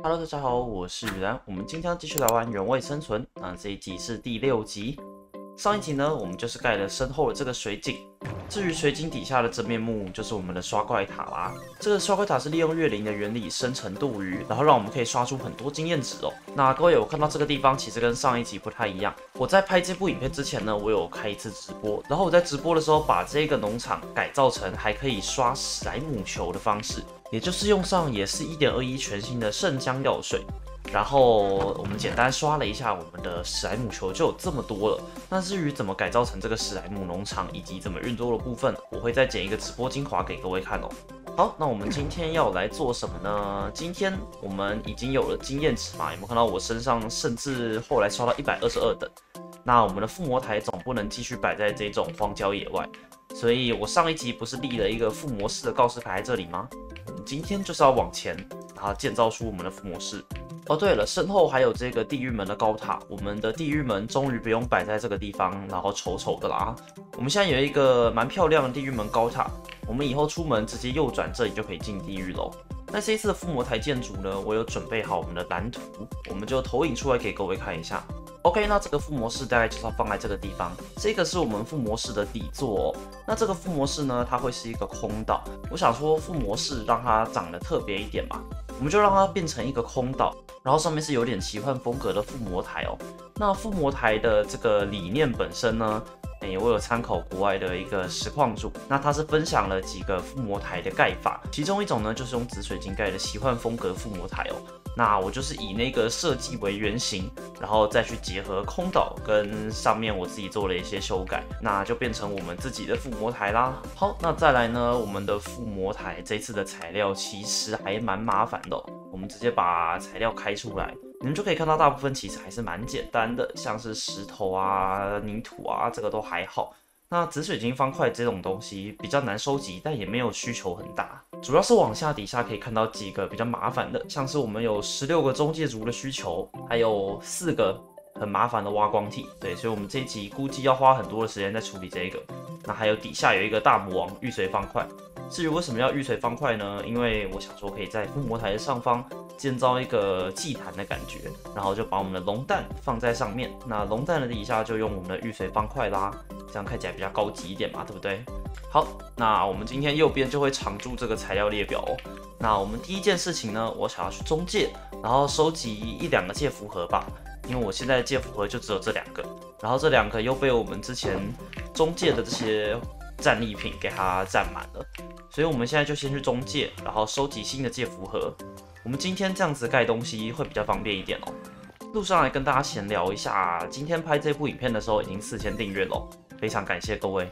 Hello，大家好，我是雨然。我们今天继续来玩原味生存。这一集是第6集。上一集呢，我们就是盖了身后的这个水井。至于水井底下的真面目，就是我们的刷怪塔啦。这个刷怪塔是利用月灵的原理生成斗鱼，然后让我们可以刷出很多经验值哦。那各位有看到这个地方，其实跟上一集不太一样。我在拍这部影片之前呢，我有开一次直播，然后我在直播的时候把这个农场改造成还可以刷史莱姆球的方式。也就是用上也是1.21全新的圣浆药水，然后我们简单刷了一下我们的史莱姆球就有这么多了。那至于怎么改造成这个史莱姆农场以及怎么运作的部分，我会再剪一个直播精华给各位看哦。好，那我们今天要来做什么呢？今天我们已经有了经验值嘛，有没有看到我身上甚至后来刷到122等？那我们的附魔台总不能继续摆在这种荒郊野外，所以我上一集不是立了一个附魔室的告示牌在这里吗？我们今天就是要往前，然后建造出我们的附魔室。哦，对了，身后还有这个地狱门的高塔，我们的地狱门终于不用摆在这个地方，然后丑丑的啦。我们现在有一个蛮漂亮的地狱门高塔，我们以后出门直接右转这里就可以进地狱喽。那这一次的附魔台建筑呢，我有准备好我们的蓝图，我们就投影出来给各位看一下。OK， 那这个附魔室大概就是要放在这个地方，这个是我们附魔室的底座哦。那这个附魔室呢，它会是一个空岛。我想说附魔室让它长得特别一点嘛，我们就让它变成一个空岛，然后上面是有点奇幻风格的附魔台哦。那附魔台的这个理念本身呢，我有参考国外的一个实况主，那他是分享了几个附魔台的盖法，其中一种呢就是用紫水晶盖的奇幻风格附魔台哦。那我就是以那个设计为原型，然后再去结合空岛跟上面我自己做了一些修改，那就变成我们自己的附魔台啦。好，那再来呢，我们的附魔台这次的材料其实还蛮麻烦的哦，我们直接把材料开出来。你们就可以看到，大部分其实还是蛮简单的，像是石头啊、泥土啊，这个都还好。那紫水晶方块这种东西比较难收集，但也没有需求很大。主要是往下底下可以看到几个比较麻烦的，像是我们有16个中介族的需求，还有4个很麻烦的挖光体。对，所以我们这一集估计要花很多的时间在处理这个。那还有底下有一个大魔王玉髓方块。至于为什么要玉髓方块呢？因为我想说可以在附魔台的上方建造一个祭坛的感觉，然后就把我们的龙蛋放在上面。那龙蛋的底下就用我们的玉髓方块啦，这样看起来比较高级一点嘛，对不对？好，那我们今天右边就会常驻这个材料列表哦。那我们第一件事情呢，我想要去中介，然后收集1-2个介符盒吧，因为我现在的介符盒就只有这2个，然后这2个又被我们之前中介的这些战利品给它占满了，所以我们现在就先去中介，然后收集新的介符盒。我们今天这样子盖东西会比较方便一点哦。路上来跟大家闲聊一下，今天拍这部影片的时候已经4000订阅了，非常感谢各位。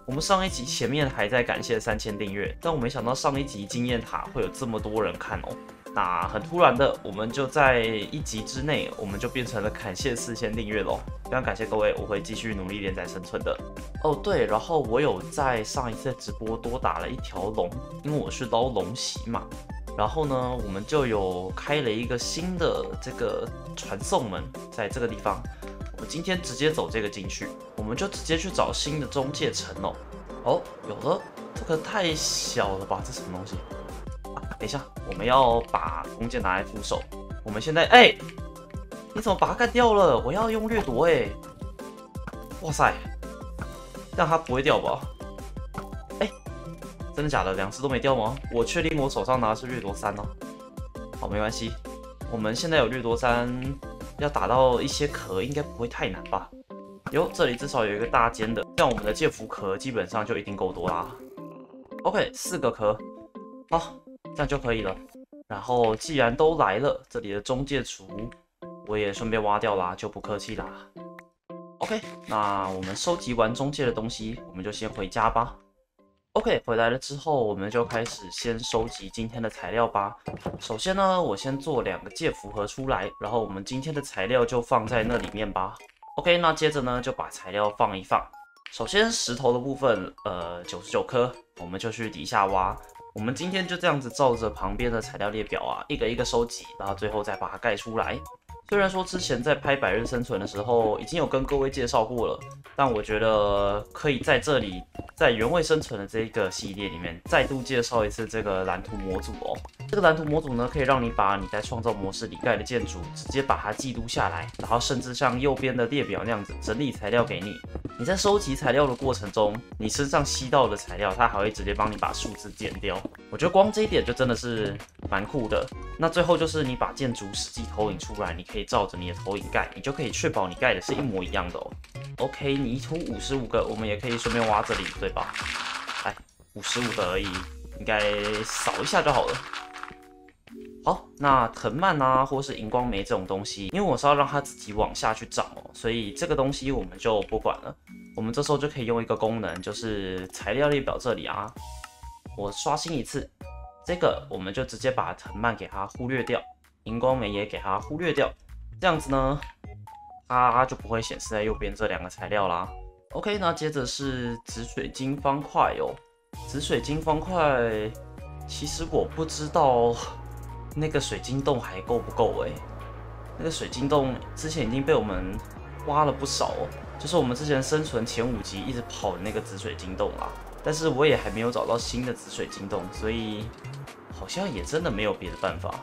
我们上一集前面还在感谢3000订阅，但我没想到上一集经验塔会有这么多人看哦。那很突然的，我们就在1集之内，我们就变成了感谢4000订阅咯。非常感谢各位，我会继续努力连载生存的。哦对，然后我有在上一次直播多打了1条龙，因为我是捞龙席嘛。然后呢，我们就有开了一个新的这个传送门，在这个地方。我们今天直接走这个进去，我们就直接去找新的中介城哦。哦，有了，这个太小了吧？这什么东西？等一下，我们要把弓箭拿来副手。我们现在，你怎么把它干掉了？我要用掠夺哇塞，这样它不会掉吧？真的假的？2只都没掉吗？我确定我手上拿的是掠夺3哦。好，没关系，我们现在有掠夺3，要打到一些壳应该不会太难吧？哟，这里至少有一个大间的，像我们的介符壳基本上就一定够多啦。OK， 4个壳，好，这样就可以了。然后既然都来了，这里的中介厨我也顺便挖掉啦，就不客气啦。OK， 那我们收集完中介的东西，我们就先回家吧。OK， 回来了之后，我们就开始先收集今天的材料吧。首先呢，我先做2个介符盒出来，然后我们今天的材料就放在那里面吧。OK， 那接着呢，就把材料放一放。首先石头的部分，99颗，我们就去底下挖。我们今天就这样子照着旁边的材料列表啊，一个一个收集，然后最后再把它盖出来。虽然说之前在拍百日生存的时候已经有跟各位介绍过了，但我觉得可以在这里，在原味生存的这个系列里面再度介绍一次这个蓝图模组哦。这个蓝图模组呢，可以让你把你在创造模式里盖的建筑直接把它记录下来，然后甚至像右边的列表那样子整理材料给你。你在收集材料的过程中，你身上吸到的材料，它还会直接帮你把数字减掉。我觉得光这一点就真的是蛮酷的。那最后就是你把建筑实际投影出来，你可以照着你的投影盖，你就可以确保你盖的是一模一样的哦。OK， 泥土55个，我们也可以顺便挖这里，对吧？来，55个而已，应该扫一下就好了。好，那藤蔓啊，或是荧光煤这种东西，因为我是要让它自己往下去长哦，所以这个东西我们就不管了。我们这时候就可以用一个功能，就是材料列表这里啊，我刷新一次，这个我们就直接把藤蔓给它忽略掉，荧光煤也给它忽略掉，这样子呢，它就不会显示在右边这两个材料啦。OK， 那接着是紫水晶方块哦，紫水晶方块，其实我不知道。那个水晶洞还够不够欸？那个水晶洞之前已经被我们挖了不少哦，就是我们之前生存前5集一直跑的那个紫水晶洞啦。但是我也还没有找到新的紫水晶洞，所以好像也真的没有别的办法。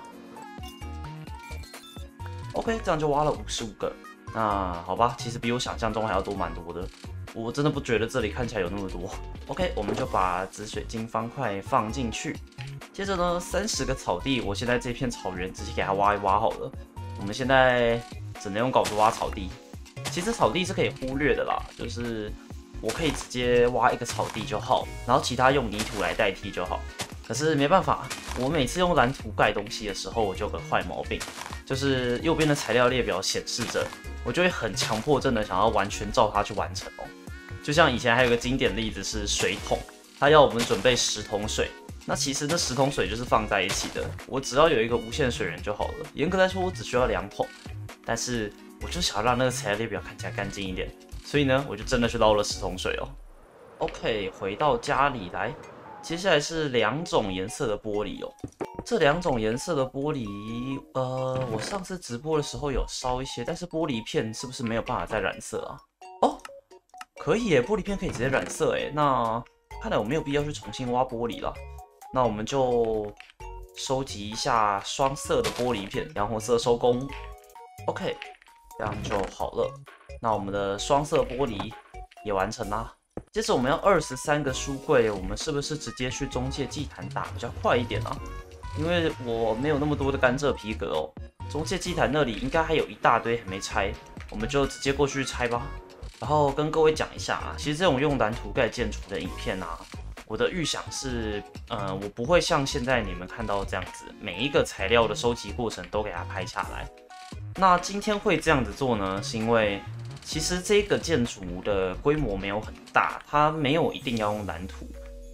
OK， 这样就挖了55个。那好吧，其实比我想象中还要多蛮多的。我真的不觉得这里看起来有那么多。OK， 我们就把紫水晶方块放进去。接着呢，30个草地，我现在这片草原直接给它挖一挖好了。我们现在只能用镐子挖草地，其实草地是可以忽略的啦，就是我可以直接挖一个草地就好，然后其他用泥土来代替就好。可是没办法，我每次用蓝图盖东西的时候，我就有个坏毛病，就是右边的材料列表显示着，我就会很强迫症的想要完全照它去完成哦。就像以前还有个经典例子是水桶，它要我们准备10桶水。那其实这10桶水就是放在一起的，我只要有一个无限水源就好了。严格来说，我只需要2桶，但是我就想要让那个材料列表看起来干净一点，所以呢，我就真的去捞了10桶水哦。OK， 回到家里来，接下来是2种颜色的玻璃哦。这2种颜色的玻璃，我上次直播的时候有烧一些，但是玻璃片是不是没有办法再染色啊？哦，可以耶，玻璃片可以直接染色耶。那看来我没有必要去重新挖玻璃了。那我们就收集一下双色的玻璃片，洋红色收工。OK， 这样就好了。那我们的双色玻璃也完成啦。接着我们要23个书柜，我们是不是直接去中介祭坛打比较快一点啊？因为我没有那么多的甘蔗皮革哦。中介祭坛那里应该还有一大堆还没拆，我们就直接过去拆吧。然后跟各位讲一下啊，其实这种用蓝图盖建筑的影片啊。我的预想是，我不会像现在你们看到这样子，每一个材料的收集过程都给它拍下来。那今天会这样子做呢，是因为其实这个建筑的规模没有很大，它没有一定要用蓝图，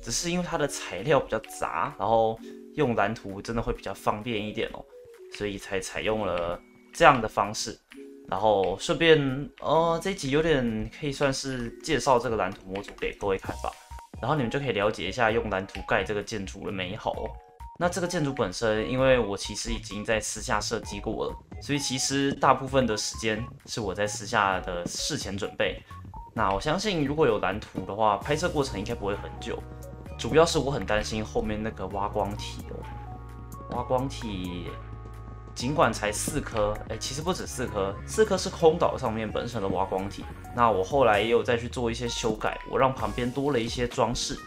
只是因为它的材料比较杂，然后用蓝图真的会比较方便一点哦，所以才采用了这样的方式。然后顺便，这一集有点可以算是介绍这个蓝图模组给各位看吧。然后你们就可以了解一下用蓝图盖这个建筑的美好哦。那这个建筑本身，因为我其实已经在私下设计过了，所以其实大部分的时间是我在私下的事前准备。那我相信如果有蓝图的话，拍摄过程应该不会很久。主要是我很担心后面那个挖光体哦，挖光体。尽管才4颗，其实不止4颗，4颗是空岛上面本身的挖光体。那我后来也有再去做一些修改，我让旁边多了一些装饰。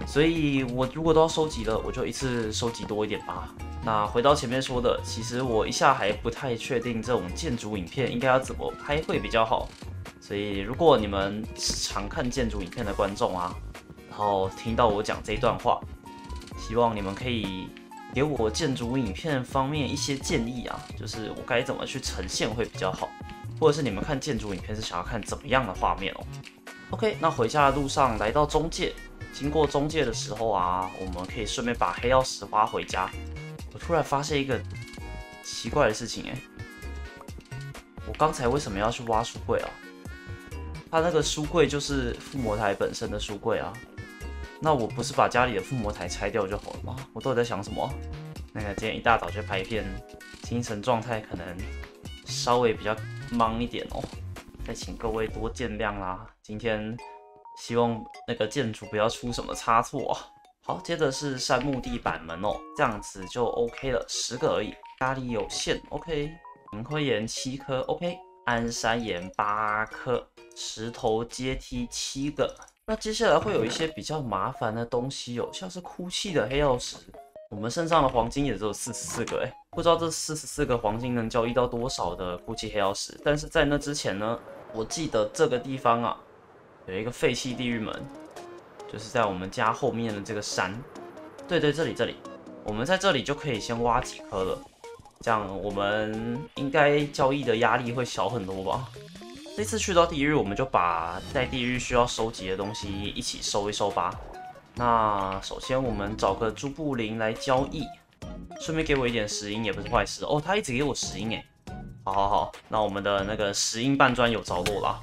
所以我如果都要收集了，我就一次收集多一点吧。那回到前面说的，其实我一下还不太确定这种建筑影片应该要怎么拍会比较好。所以如果你们常看建筑影片的观众啊，然后听到我讲这一段话，希望你们可以给我建筑影片方面一些建议啊，就是我该怎么去呈现会比较好，或者是你们看建筑影片是想要看怎么样的画面哦。OK， 那回家的路上来到中介，经过中介的时候啊，我们可以顺便把黑曜石挖回家。我突然发现一个奇怪的事情我刚才为什么要去挖书柜啊？它那个书柜就是附魔台本身的书柜啊。那我不是把家里的附魔台拆掉就好了吗？我到底在想什么？那个今天一大早就拍片，精神状态可能稍微比较忙一点哦，再请各位多见谅啦。今天希望那个建筑不要出什么差错啊。好，接着是杉木地板门哦，这样子就 OK 了，10个而已。压力有限 ，OK。银灰岩7颗 ，OK。安山岩8颗，石头阶梯7个。那接下来会有一些比较麻烦的东西哦，像是哭泣的黑曜石。我们身上的黄金也只有44个哎，不知道这44个黄金能交易到多少的哭泣黑曜石。但是在那之前呢，我记得这个地方啊，有一个废弃地狱门，就是在我们家后面的这个山。对，这里，我们在这里就可以先挖几颗了，这样我们应该交易的压力会小很多吧。这次去到地狱，我们就把在地狱需要收集的东西一起收一收吧。那首先我们找个朱布林来交易，顺便给我一点石英也不是坏事哦。他一直给我石英哎，好，那我们的那个石英半砖有着落啦。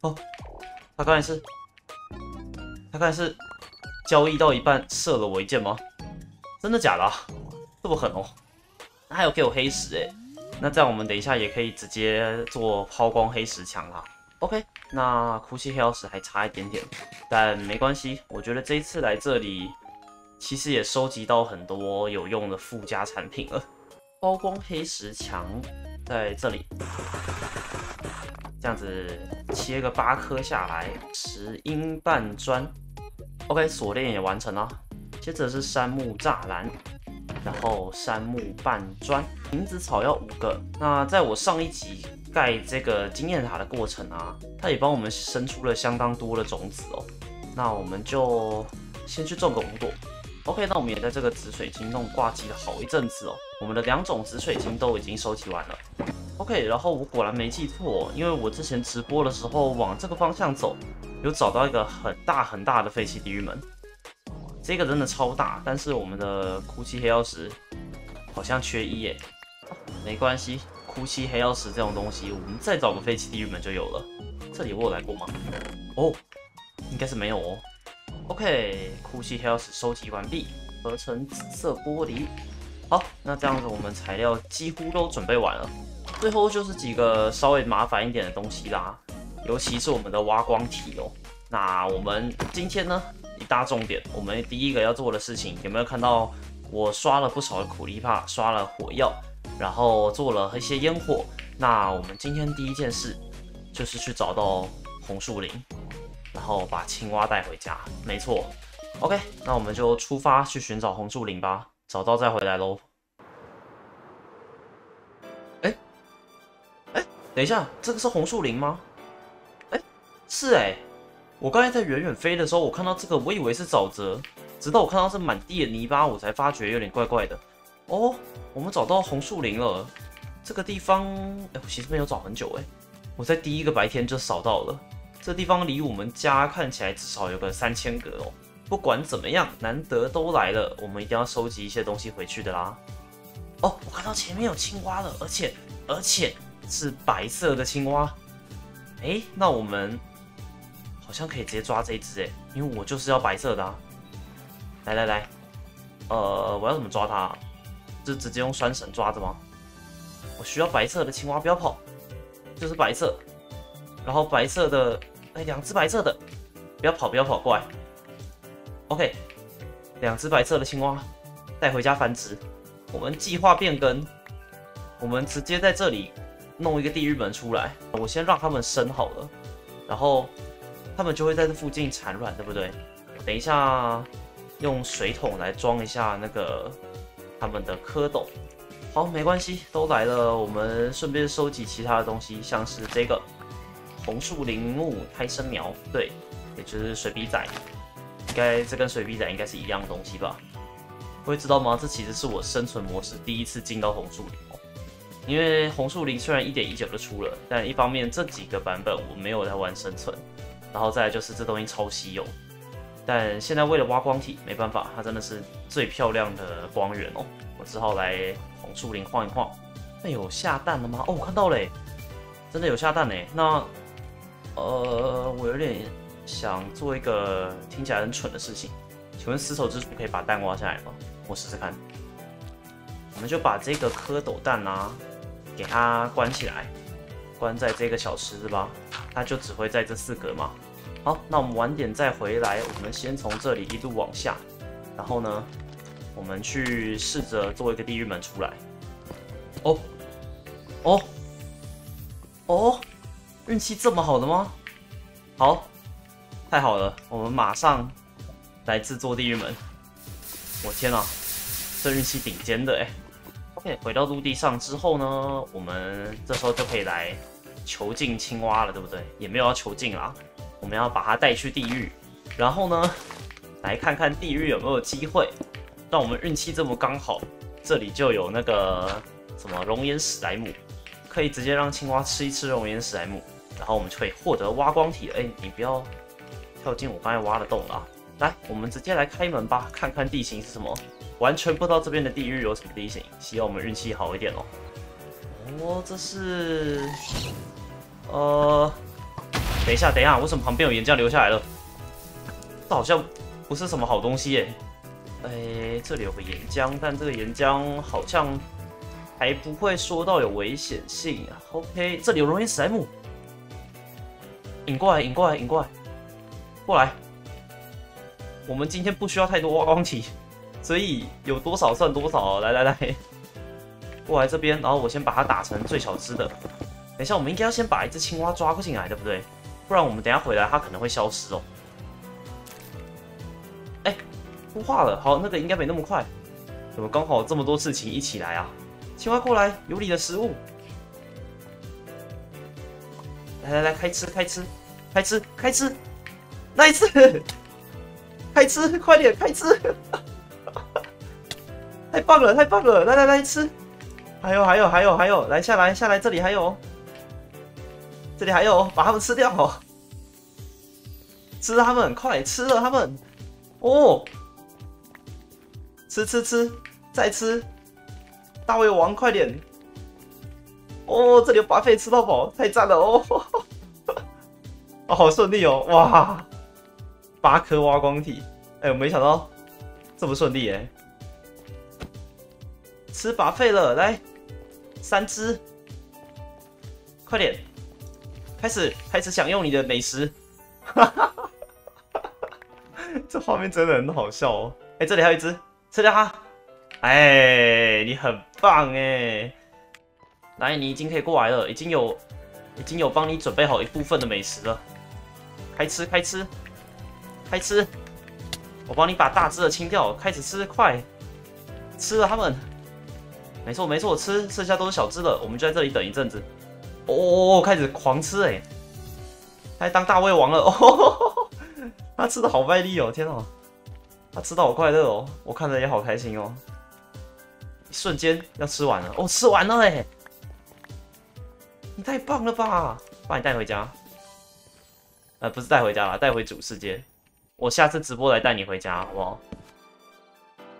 哦，他刚才是交易到一半射了我一箭吗？真的假的啊？这么狠哦？还有给我黑石哎，那这样我们等一下也可以直接做抛光黑石墙啦。OK， 那哭泣黑曜石还差一点点，但没关系。我觉得这一次来这里，其实也收集到很多有用的附加产品了。抛光黑石墙在这里，这样子切个8颗下来，石英半砖。OK， 锁链也完成了。接着是杉木栅栏，然后杉木半砖，银子草要5个。那在我上一集盖这个经验塔的过程啊，它也帮我们生出了相当多的种子哦。那我们就先去种个5朵。OK， 那我们也在这个紫水晶弄挂机了好一阵子哦。我们的2种紫水晶都已经收集完了。OK， 然后我果然没记错，因为我之前直播的时候往这个方向走，有找到一个很大的废弃地狱门。这个真的超大，但是我们的哭泣黑曜石好像缺1耶。没关系，哭泣黑曜石这种东西，我们再找个废弃地狱门就有了。这里我有来过吗？哦，应该是没有哦。OK， 哭泣黑曜石收集完毕，合成紫色玻璃。好，那这样子我们材料几乎都准备完了，最后就是几个稍微麻烦一点的东西啦，尤其是我们的挖光体哦。那我们今天呢，一大重点，我们第一个要做的事情，有没有看到我刷了不少的苦力怕，刷了火药，然后做了一些烟火。那我们今天第一件事就是去找到红树林，然后把青蛙带回家。没错 ，OK， 那我们就出发去寻找红树林吧，找到再回来喽。等一下，这个是红树林吗？是我刚才在远远飞的时候，我看到这个，我以为是沼泽，直到我看到是满地的泥巴，我才发觉有点怪怪的。哦，我们找到红树林了。这个地方，我其实没有找很久我在第一个白天就扫到了。这地方离我们家看起来至少有个3000格哦。不管怎么样，难得都来了，我们一定要收集一些东西回去的啦。哦，我看到前面有青蛙了，而且是白色的青蛙。那我们好像可以直接抓这一只因为我就是要白色的啊。来，我要怎么抓它？是直接用拴绳抓着吗？我需要白色的青蛙，不要跑，就是白色。然后白色的，2只白色的，不要跑，过来。OK， 2只白色的青蛙带回家繁殖。我们计划变更，我们直接在这里弄一个地狱门出来。我先让他们生好了，然后他们就会在这附近产卵，对不对？等一下用水桶来装一下那个他们的蝌蚪。好，没关系，都来了，我们顺便收集其他的东西，像是这个红树林木胎生苗，对，也就是水笔仔，这跟水笔仔应该是一样的东西吧？会知道吗？这其实是我生存模式第一次进到红树林哦。因为红树林虽然 1.19 就出了，但一方面这几个版本我没有在玩生存，然后再来就是这东西超稀有。但现在为了挖光体，没办法，它真的是最漂亮的光源哦。我只好来红树林晃一晃。那有下蛋了吗？哦，我看到了，真的有下蛋嘞。那我有点想做一个听起来很蠢的事情，请问丝绸之鼠可以把蛋挖下来吗？我试试看。我们就把这个蝌蚪蛋啊，给它关起来，关在这个小池子吧，它就只会在这4格嘛。好，那我们晚点再回来。我们先从这里一路往下，然后呢，我们去试着做一个地狱门出来。哦，哦，哦，运气这么好的吗？好，太好了，我们马上来制作地狱门。我天哪，这运气顶尖的哎！OK， 回到陆地上之后呢，我们这时候就可以来囚禁青蛙了，对不对？也没有要囚禁啦。我们要把它带去地狱，然后呢，来看看地狱有没有机会让我们运气这么刚好，这里就有那个什么熔岩史莱姆，可以直接让青蛙吃一吃熔岩史莱姆，然后我们就可以获得挖光体。哎，你不要跳进我刚才挖的洞啦！来，我们直接来开门吧，看看地形是什么。完全不知道这边的地狱有什么地形，希望我们运气好一点哦。哦，这是等一下，等一下，为什么旁边有岩浆流下来了？这好像不是什么好东西耶。哎，这里有个岩浆，但这个岩浆好像还不会说到有危险性。OK， 这里有熔岩史莱姆，引过来，引过来，引过来，过来。我们今天不需要太多挖光体，所以有多少算多少。来来来，过来这边，然后我先把它打成最小只的。等一下，我们应该要先把一只青蛙抓进来，对不对？不然我们等一下回来，它可能会消失哦。哎，孵化了，好，那个应该没那么快。怎么刚好这么多事情一起来啊？青蛙过来，有你的食物。来来来，开吃，开吃，开吃，开吃，那一次，开吃，快点，开吃！太棒了，太棒了！来来来，吃。还有，还有，还有，还有，来下来，下来，这里还有。这里还有，把它们吃掉哦！吃了它们，快吃了它们！哦，吃吃吃，再吃！大胃王，快点！哦，这里有巴菲吃到饱，太赞了哦！哦，好顺利哦！哇，8颗挖光体，哎，我没想到这么顺利哎！吃巴菲了，来，3只，快点！开始享用你的美食，这画面真的很好笑哦！哎，这里还有一只，吃掉它！哎，你很棒哎！来，你已经可以过来了，已经有帮你准备好一部分的美食了，开吃开吃开吃！我帮你把大只的清掉，开始吃，快吃了它们！没错没错，吃，剩下都是小只的，我们就在这里等一阵子。哦，开始狂吃哎，他当大胃王了哦！他吃的好卖力哦，天啊，他吃到好快乐哦，我看着也好开心哦。一瞬间要吃完了哦，吃完了哎，你太棒了吧！把你带回家，不是带回家啦，带回主世界。我下次直播来带你回家，好不好？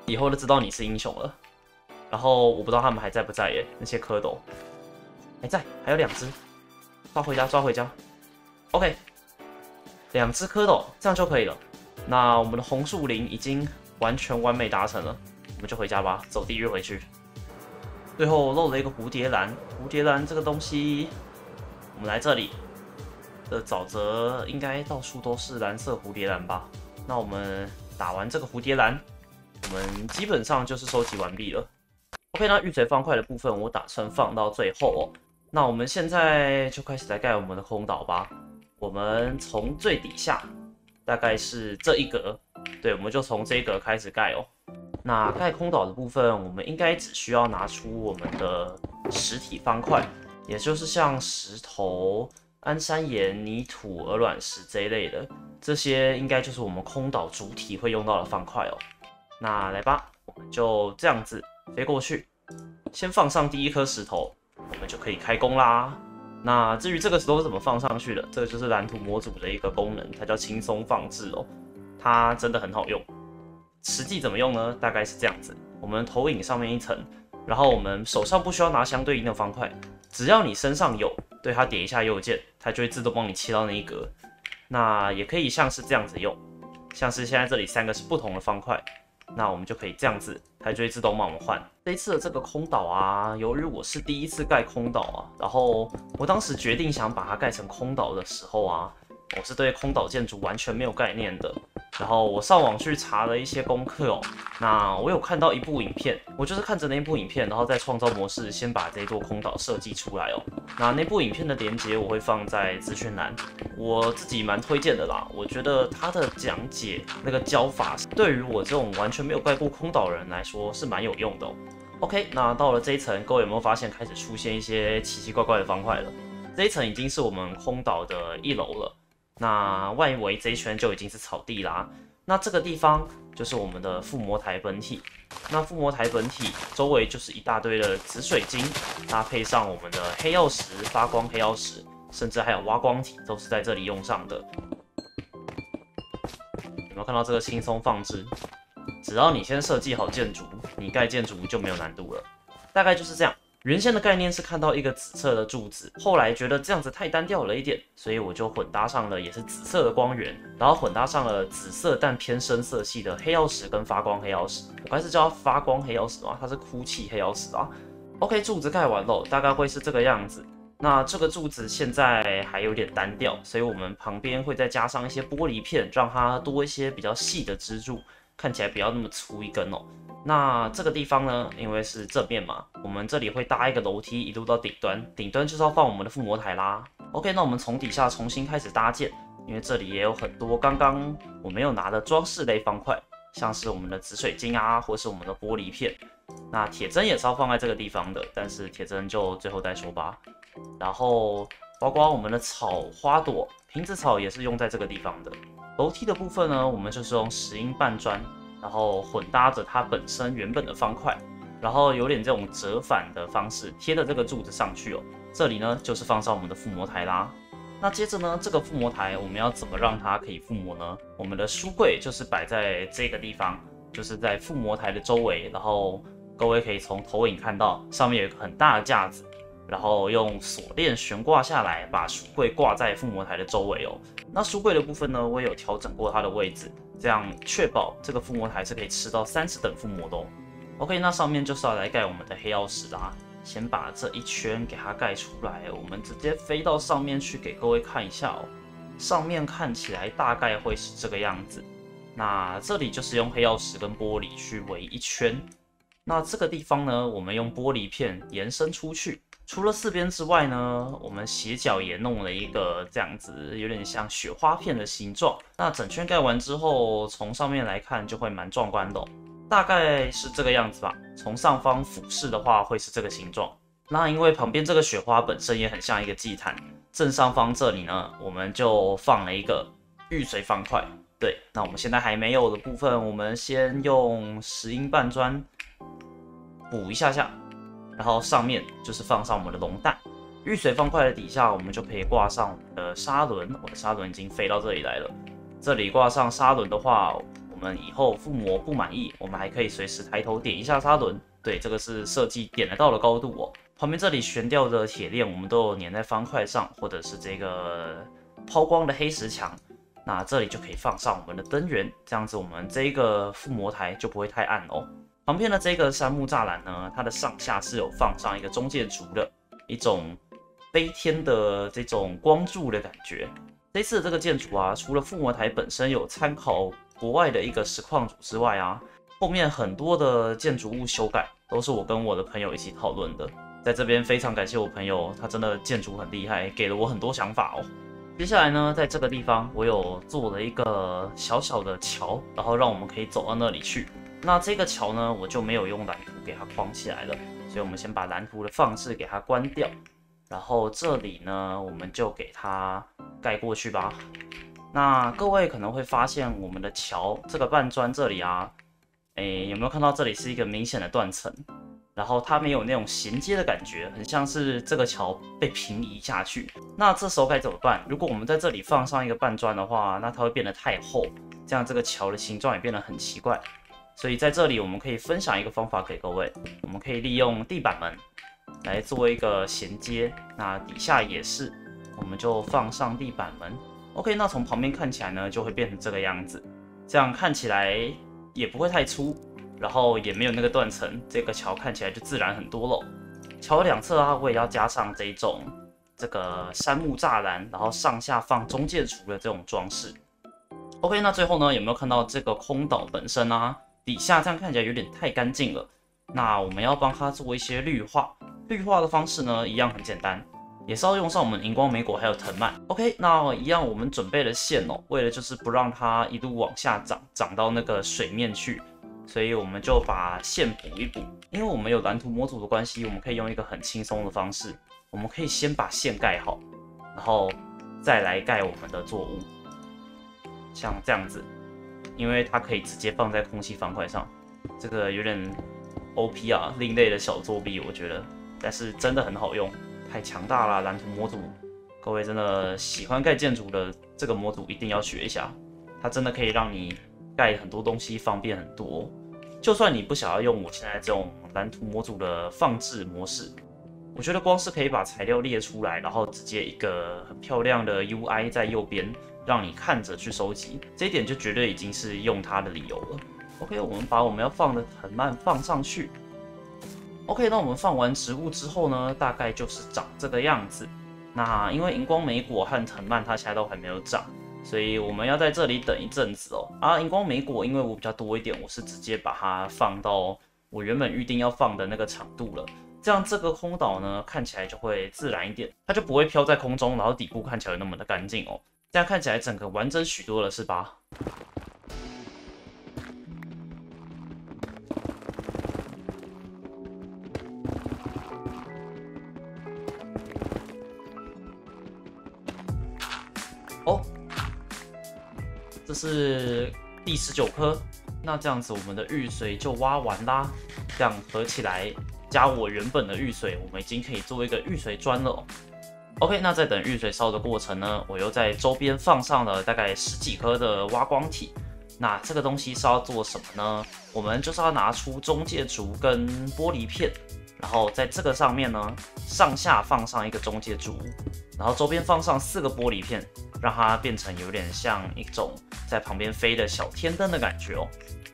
以后就知道你是英雄了。然后我不知道他们还在不在耶，那些蝌蚪。还在，还有2只，抓回家，抓回家。OK， 2只蝌蚪，这样就可以了。那我们的红树林已经完全完美达成了，我们就回家吧，走地狱回去。最后漏了一个蝴蝶兰，蝴蝶兰这个东西，我们来这里的沼泽应该到处都是蓝色蝴蝶兰吧？那我们打完这个蝴蝶兰，我们基本上就是收集完毕了。OK， 那玉髓方块的部分我打算放到最后哦。那我们现在就开始来盖我们的空岛吧。我们从最底下，大概是这一格，对，我们就从这一格开始盖哦。那盖空岛的部分，我们应该只需要拿出我们的实体方块，也就是像石头、安山岩、泥土、鹅卵石这一类的，这些应该就是我们空岛主体会用到的方块哦。那来吧，我们就这样子飞过去，先放上第1颗石头。我们就可以开工啦。那至于这个石头是怎么放上去的，这个就是蓝图模组的一个功能，它叫轻松放置哦。它真的很好用。实际怎么用呢？大概是这样子：我们投影上面一层，然后我们手上不需要拿相对应的方块，只要你身上有，对它点一下右键，它就会自动帮你切到那一格。那也可以像是这样子用，像是现在这里3个是不同的方块。那我们就可以这样子，它就会自动帮我们换。这一次的这个空岛啊，由于我是第一次盖空岛啊，然后我当时决定想把它盖成空岛的时候啊，我是对空岛建筑完全没有概念的。然后我上网去查了一些功课哦，那我有看到一部影片，我就是看着那部影片，然后在创造模式先把这座空岛设计出来哦。那部影片的连结我会放在资讯栏，我自己蛮推荐的啦。我觉得他的讲解那个教法，对于我这种完全没有盖过空岛的人来说是蛮有用的哦。OK， 那到了这一层，各位有没有发现开始出现一些奇奇怪怪的方块了？这一层已经是我们空岛的1楼了。那外围这一圈就已经是草地啦。那这个地方就是我们的附魔台本体。那附魔台本体周围就是一大堆的紫水晶，搭配上我们的黑曜石、发光黑曜石，甚至还有挖光体，都是在这里用上的。有没有看到这个轻松放置？只要你先设计好建筑，你盖建筑就没有难度了。大概就是这样。原先的概念是看到一个紫色的柱子，后来觉得这样子太单调了一点，所以我就混搭上了也是紫色的光源，然后混搭上了紫色但偏深色系的黑曜石跟发光黑曜石。我该是叫它发光黑曜石吗？它是哭泣黑曜石啊。OK， 柱子盖完了，大概会是这个样子。那这个柱子现在还有点单调，所以我们旁边会再加上一些玻璃片，让它多一些比较细的支柱，看起来不要那么粗一根哦。那这个地方呢，因为是正面嘛，我们这里会搭一个楼梯一路到顶端，顶端就是要放我们的附魔台啦。OK， 那我们从底下重新开始搭建，因为这里也有很多刚刚我没有拿的装饰类方块，像是我们的紫水晶啊，或是我们的玻璃片。那铁针也是要放在这个地方的，但是铁针就最后再说吧。然后包括我们的草花朵、瓶子草也是用在这个地方的。楼梯的部分呢，我们就是用石英半砖。然后混搭着它本身原本的方块，然后有点这种折返的方式贴的这个柱子上去哦。这里呢就是放上我们的附魔台啦。那接着呢，这个附魔台我们要怎么让它可以附魔呢？我们的书柜就是摆在这个地方，就是在附魔台的周围。然后各位可以从投影看到上面有一个很大的架子，然后用锁链悬挂下来，把书柜挂在附魔台的周围哦。那书柜的部分呢，我也有调整过它的位置。这样确保这个附魔台是可以吃到30等附魔的哦。OK， 那上面就是要来盖我们的黑曜石啦。先把这一圈给它盖出来，我们直接飞到上面去给各位看一下哦。上面看起来大概会是这个样子。那这里就是用黑曜石跟玻璃去围一圈。那这个地方呢，我们用玻璃片延伸出去。除了4边之外呢，我们斜角也弄了一个这样子，有点像雪花片的形状。那整圈盖完之后，从上面来看就会蛮壮观的哦，大概是这个样子吧。从上方俯视的话，会是这个形状。那因为旁边这个雪花本身也很像一个祭坛，正上方这里呢，我们就放了一个玉髓方块。对，那我们现在还没有的部分，我们先用石英半砖补一下下。然后上面就是放上我们的龙蛋，玉髓方块的底下，我们就可以挂上我们的砂轮。我的砂轮已经飞到这里来了。这里挂上砂轮的话，我们以后附魔不满意，我们还可以随时抬头点一下砂轮。对，这个是设计点得到的高度哦。旁边这里悬吊的铁链，我们都有粘在方块上，或者是这个抛光的黑石墙。那这里就可以放上我们的灯源，这样子我们这个附魔台就不会太暗哦。旁边的这个杉木栅栏呢，它的上下是有放上一个中介烛的，一种飞天的这种光柱的感觉。这次的这个建筑啊，除了附魔台本身有参考国外的一个实况组之外啊，后面很多的建筑物修改都是我跟我的朋友一起讨论的。在这边非常感谢我朋友，他真的建筑很厉害，给了我很多想法哦。接下来呢，在这个地方我有做了一个小小的桥，然后让我们可以走到那里去。那这个桥呢，我就没有用蓝图给它框起来了，所以我们先把蓝图的放置给它关掉，然后这里呢，我们就给它盖过去吧。那各位可能会发现我们的桥这个半砖这里啊，有没有看到这里是一个明显的断层？然后它没有那种衔接的感觉，很像是这个桥被平移下去。那这时候该怎么办？如果我们在这里放上一个半砖的话，那它会变得太厚，这样这个桥的形状也变得很奇怪。所以在这里我们可以分享一个方法给各位，我们可以利用地板门来做一个衔接，那底下也是，我们就放上地板门。OK， 那从旁边看起来呢，就会变成这个样子，这样看起来也不会太粗，然后也没有那个断层，这个桥看起来就自然很多了。桥两侧啊，我也要加上这这个杉木栅栏，然后上下放中介厨的这种装饰。OK， 那最后呢，有没有看到这个空岛本身啊？底下这样看起来有点太干净了。那我们要帮它做一些绿化，绿化的方式呢，一样很简单，也是要用上我们荧光莓果还有藤蔓。OK， 那一样我们准备了线哦，为了就是不让它一路往下长到那个水面去，所以我们就把线补一补。因为我们有蓝图模组的关系，我们可以用一个很轻松的方式，我们可以先把线盖好，然后再来盖我们的作物。像这样子，因为它可以直接放在空气方块上，这个有点 OP 啊，另类的小作弊，我觉得，但是真的很好用，太强大了蓝图模组，各位真的喜欢盖建筑的这个模组一定要学一下，它真的可以让你盖很多东西方便很多，就算你不想要用我现在这种蓝图模组的放置模式，我觉得光是可以把材料列出来，然后直接一个很漂亮的 UI 在右边。让你看着去收集，这一点就绝对已经是用它的理由了。OK， 我们把我们要放的藤蔓放上去。OK， 那我们放完植物之后呢，大概就是长这个样子。那因为荧光莓果和藤蔓它现在都还没有长，所以我们要在这里等一阵子哦。荧光莓果因为我比较多一点，我是直接把它放到我原本预定要放的那个长度了。这样这个空岛呢看起来就会自然一点，它就不会飘在空中，然后底部看起来那么的干净哦。这样看起来整个完整许多了，是吧？哦，这是第19颗，那这样子我们的玉髓就挖完啦。这样合起来加我原本的玉髓，我们已经可以做一个玉髓砖了哦。OK， 那在等玉髓烧的过程呢，我又在周边放上了大概10几颗的挖光体。那这个东西是要做什么呢？我们就是要拿出中介竹跟玻璃片，然后在这个上面呢，上下放上一个中介竹，然后周边放上4个玻璃片，让它变成有点像一种在旁边飞的小天灯的感觉哦。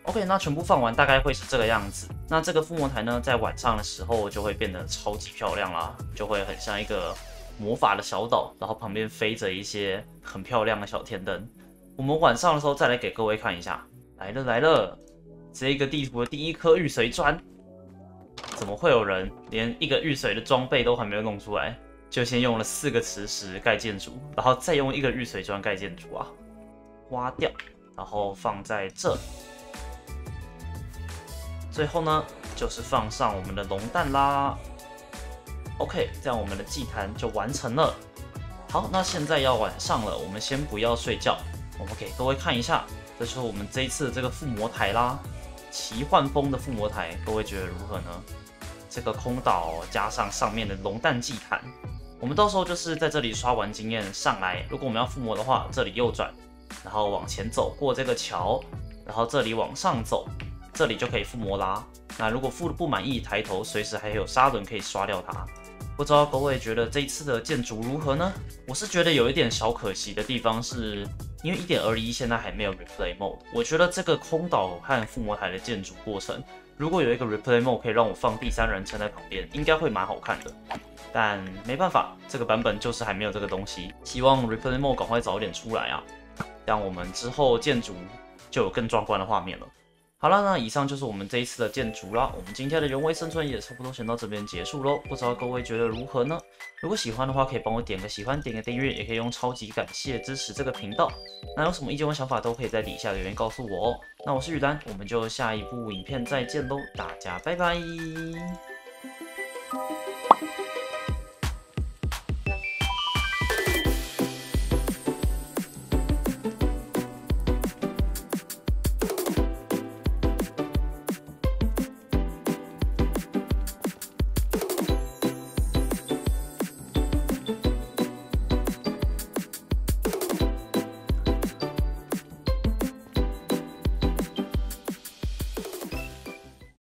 OK， 那全部放完大概会是这个样子。那这个附魔台呢，在晚上的时候就会变得超级漂亮啦，就会很像一个魔法的小岛，然后旁边飞着一些很漂亮的小天灯。我们晚上的时候再来给各位看一下。来了来了，这个地图的第1颗玉髓砖，怎么会有人连一个玉髓的装备都还没有弄出来，就先用了4个磁石盖建筑，然后再用1个玉髓砖盖建筑啊？挖掉，然后放在这。最后呢，就是放上我们的龙蛋啦。OK， 这样我们的祭坛就完成了。好，那现在要晚上了，我们先不要睡觉，我们给各位看一下，这就是我们这一次的这个附魔台啦，奇幻风的附魔台，各位觉得如何呢？这个空岛加上上面的龙蛋祭坛，我们到时候就是在这里刷完经验上来，如果我们要附魔的话，这里右转，然后往前走过这个桥，然后这里往上走，这里就可以附魔啦。那如果附的不满意，抬头随时还有砂轮可以刷掉它。不知道各位觉得这一次的建筑如何呢？我是觉得有一点小可惜的地方是，因为 1.21 现在还没有 replay mode， 我觉得这个空岛和附魔台的建筑过程，如果有一个 replay mode 可以让我放第3人称在旁边，应该会蛮好看的。但没办法，这个版本就是还没有这个东西，希望 replay mode 赶快早一点出来啊，这样我们之后建筑就有更壮观的画面了。好了，那以上就是我们这一次的建筑啦。我们今天的人为生存也差不多先到这边结束喽。不知道各位觉得如何呢？如果喜欢的话，可以帮我点个喜欢，点个订阅，也可以用超级感谢支持这个频道。那有什么意见或想法都可以在底下留言告诉我哦。那我是雨丹，我们就下一部影片再见喽，大家拜拜。